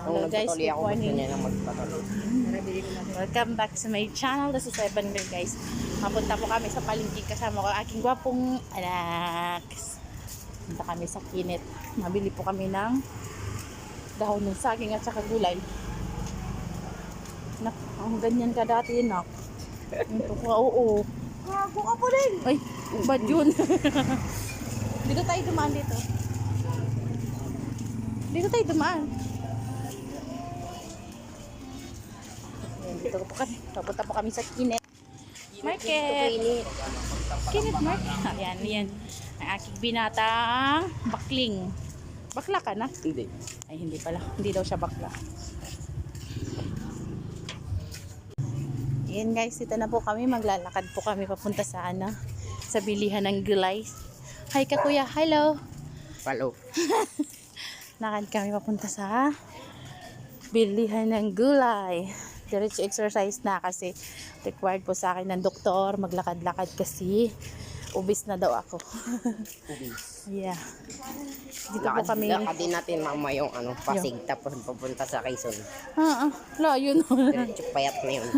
Hello guys, nagpatuloy good ako, gusto morning. niya na magpatuloy. Welcome back to my channel. This is Evan Mil guys. Mapunta po kami sa palengke kasama ko aking gwapong anak. Punta kami sa Kinit. Mabili po kami ng dahon ng saging at saka gulay. Nak, ang ganyan ka dati, nak. Ito ka, oo. Gago ka po din. Ay, bad yun. Dito tayo dumaan dito. Dito tayo dumaan. Dito po kami. Papunta po kami sa Kinit Market. Kinit Market. Ayan, yan. Ang aking binatang bakling. Bakla ka na? Hindi. Ay, hindi pala. Hindi daw siya bakla. Ayan guys, dito na po kami. Maglalakad po kami papunta sa sa bilihan ng gulay. Hi ka kuya. Hello. Follow. Lakad kami papunta sa bilihan ng gulay. Diretso exercise na kasi required po sa akin ng doktor. Maglakad-lakad kasi obese na daw ako. Ubis. Yeah. Dito po kami. Lakadin natin mama yung Pasig tapos papunta sa Quezon. Layo na. Diretso payat na yun.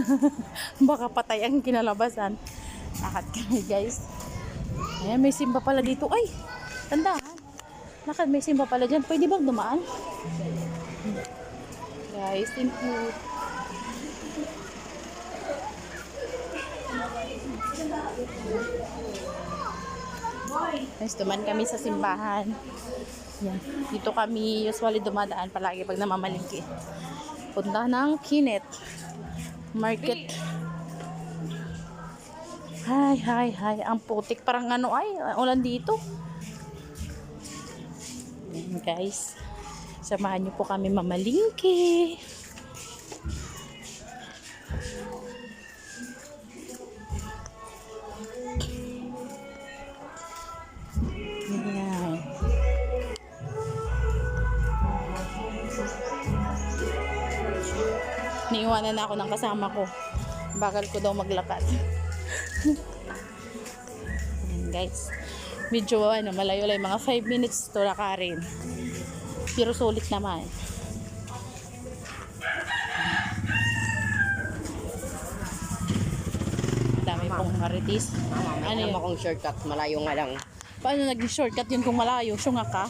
Baka patay ang kinalabasan. Lakad kami guys. Ayan, may simba pala dito. Ay, tandaan. Lakad, may simba pala dyan. Pwede bang dumaan? Guys, thank you. Guys, duman kami sa simbahan. Yan. Dito kami usually dumadaan palagi pag namamalingki. Punta ng Kinit Market. Hi. Ang putik. Parang ulan dito. Yan guys. Samahan niyo po kami mamalingki. Yan. Niiwanan na ako ng kasama ko. Bakal ko daw maglakad. Yan guys. Medyo malayo-layo. Mga 5 minutes to lakarin. Pero sulit naman. Dami pong marites. Mama, Ano may yun? alam akong shortcut, malayo nga lang. Paano naging shortcut yun kung malayo? Syunga ka?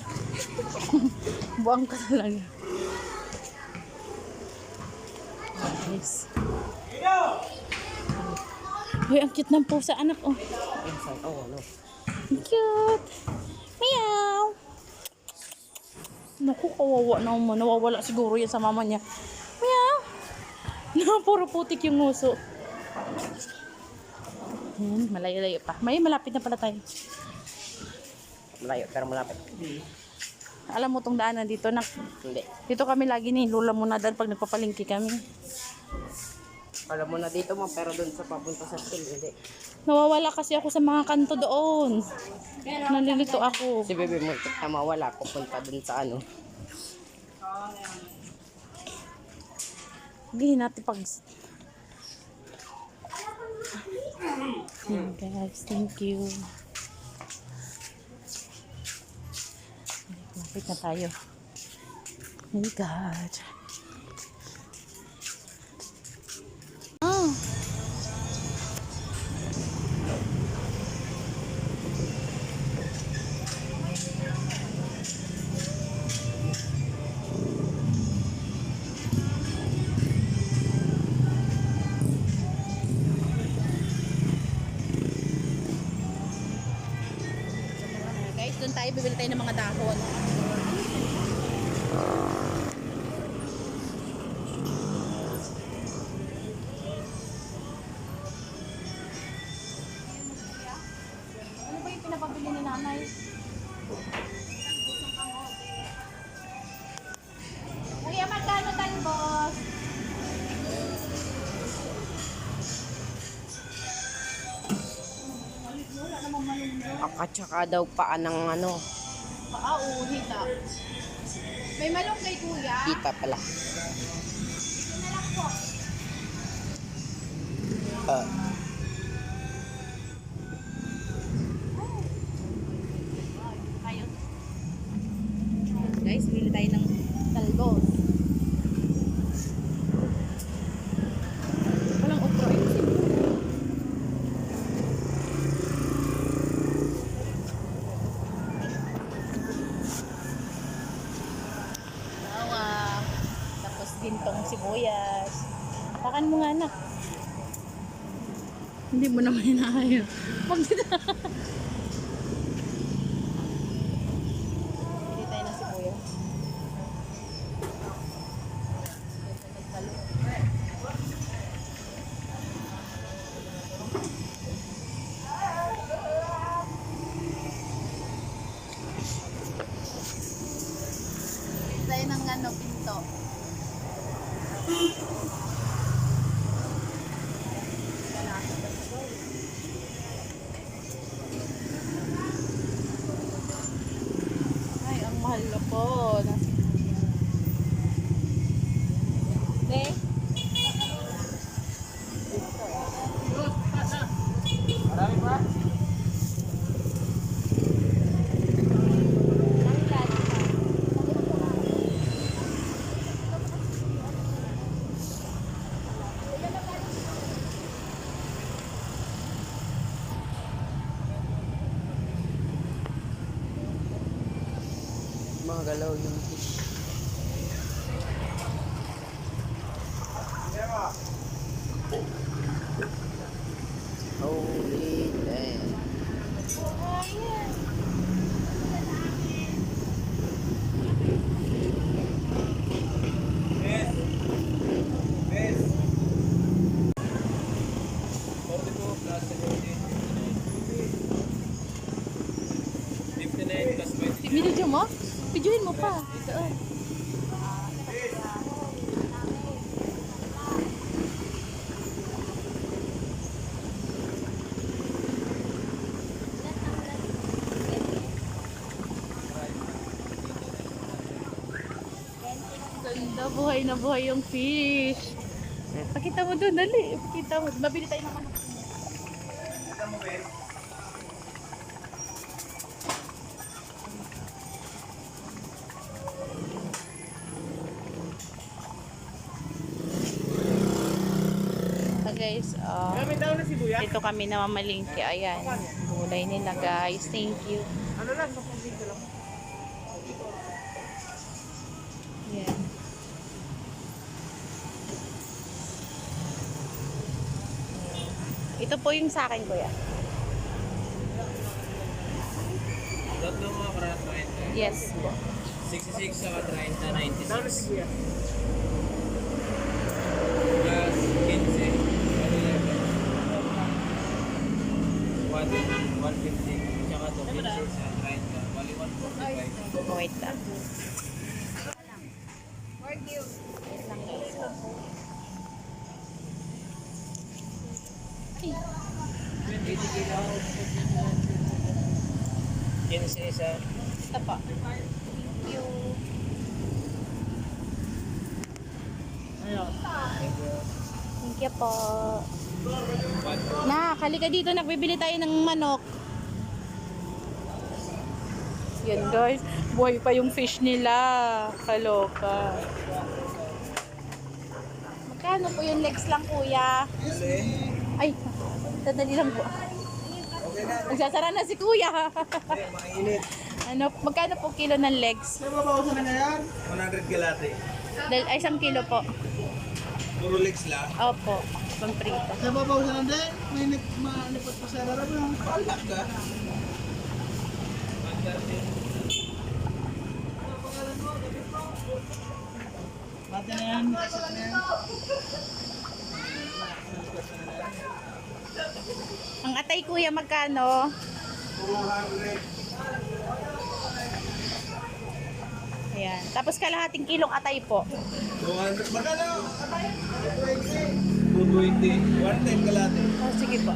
Buwang ka talaga. Guys. Uy, ang cute ng pusa, anak. Oh. Ang cute. Meow. Naku, kawawa naman. Nawawala siguro yan sa mama niya. Meow. Na, puro putik yung nguso. Yan, malayo-layo pa. May malapit na pala tayo. Malayo pero malapit. Alam mo tong daanan dito na. Hindi. Dito kami lagi ni Lula muna dahil pag nagpapalingki kami. Alam mo na dito mo pero doon sa papunta sa school hindi. Nawawala kasi ako sa mga kanto doon. Nalilito ako. Si Bebe mo na mawala pupunta doon sa Hindi natin pag... guys, thank you. Lapit na tayo. Oh my God. Oh. Guys, doon tayo bibili tayo ng mga dahon. Ano ba yung pinapabili ni nanay? Kuya, magkano tayo, boss? Akatsaka daw paa ng Hita. May malunggay, kuya? kita pala. Ito na lang po. Tayo. Guys, bili tayo ng talbos. pintong sibuyas. Pakan mo nga anak. Hindi mo naman hinahaya. Pag Hindi tayo ng sibuyas. Tayo ng ano, pinto. Ay, ang mahal na po. Ne? Marami pa? Mga galaw yung fish. Holy damn. Video mo? Videoin mo pa. Doon. Ganda, buhay na buhay yung fish. Pakita mo doon, dali. Pakita mo. Mabili tayo ng manok. Guys, dito kami namamalingki. Ayan, gulay nila guys. Thank you. Ano lang, dito lang. Ayan. Ito po yung sa akin, kuya. Tatlo mga karat 30. Yes po. 66 saka 30, 96. Dami si Kuya. Plus 15, 150, tsaka to 15 sa 30, bali 145. Wait lang. Ay, 20 kilo. 15 isa. ito po. Thank you. Ayun. Thank you. Thank you po. Na, halika dito. Nagbibili tayo ng manok. Yan guys. Buhay pa yung fish nila. Kaloka. Magkano po yung legs lang, kuya? Ay, dadali lang po. Nagsasara na si kuya. Mainit. Ano, magkano po kilo ng legs? Nababawasan na yan? 100 galate. Ay, 1 kilo po. Puro legs lang. Opo, pamprito. Nababawasan na din? May malipot pa sa rarap lang. Palak ka. Bati na yan. Kasit na yan. Ang atay kuya, magkano? 200. Ayan. Tapos kalahating kilong atay po. 200. Magkano? 220. 220. 110 galate. Oh, sige po.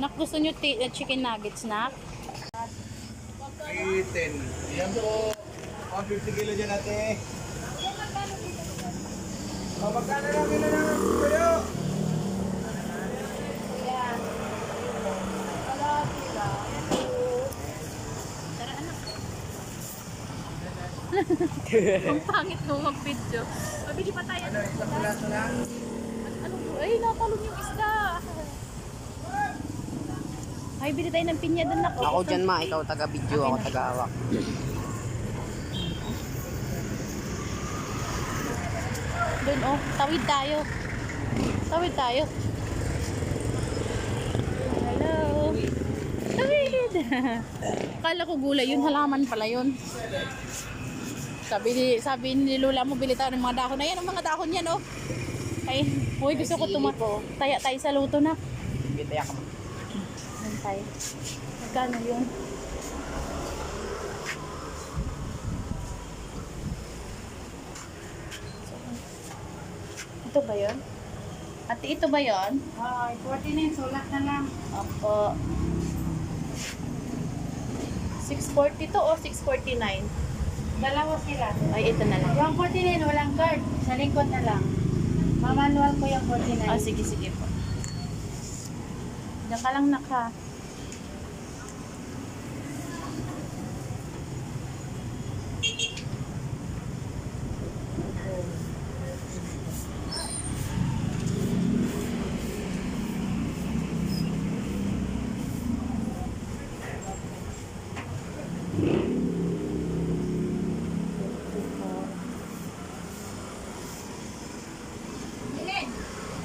Nak, gusto nyo chicken nuggets, nak? 10. Yan po. 150 kilo dyan ate. O, magkano lang kilo na kayo? Tara, anak. Ang pangit mo mag-video. Mabili pa tayo. Isang piraso lang. Ano po? Ay, natalong yung isda. Ay, bili tayo ng pinya doon ako. Ako dyan ma, ikaw taga-video, ako taga-awak. Doon oh, tawid tayo. Tawid tayo. Hello. Tawid. Kala ko gulay yun, halaman pala yun. Sabi ni Lola mo, bili tayo ng mga dahon na yan. Ang mga dahon yan oh. Ay, uy, gusto ko taya tayo sa luto na. Bitaya ka mo. Hantay. Magkano yun? Ito ba yun? Ate, ito ba yun? Ay, 49, sulat na lang. Opo. 640 to o 649? Dalawa sila. Ay, ito na lang. Yung 49, walang card. Sa likod na lang. Mamanual ko yung 49. Ah, sige, sige po. Diyan ka lang naka.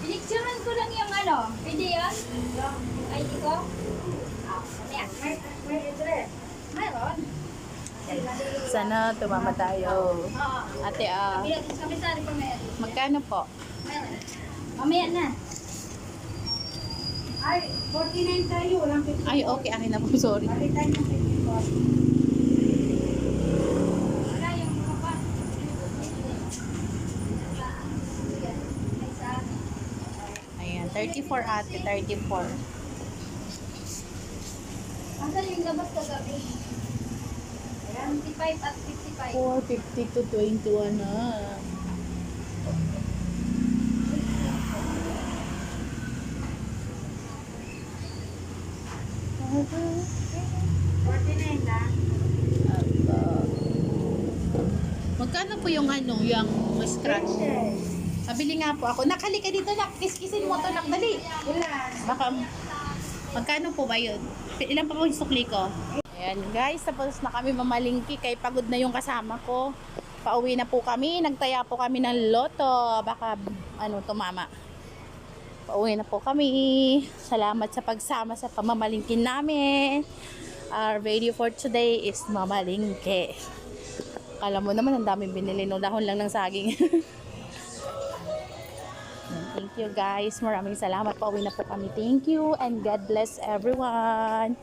Pinicturean ko lang yung ano. Pwede yan? Ay, ito? May address. Mayroon. Sana tumama tayo. Oo. Ate, Kabisari pa may address. magkano po? Mayroon. Mamaya na. Ay, 49 tayo. Walang 50. Ay, okay. Akin na po. Sorry. Balitan yung 54. Wala yung mga pa. Ayan, 34 ate. 34. Asan yung labas kagabi? 25 at 55. 450 to 21 na. Na. Magkano po yung ano, yung scratch? Pabili nga po ako. Nakali ka dito, nak. Kiskisin mo to, nak. Dali. Ilan? Baka, magkano po ba yun? Ilan pa po yung sukli ko? Ayan guys, tapos na kami mamalingki. Kay pagod na yung kasama ko. Pauwi na po kami. Nagtaya po kami ng loto. Baka, ano, tumama. Pauwi na po kami. Salamat sa pagsama sa pamamalingkin namin. Our video for today is mamalingke. Kala mo naman, ang daming binili. No, dahon lang ng saging. Thank you guys. Maraming salamat. Pauwi na po kami. Thank you and God bless everyone.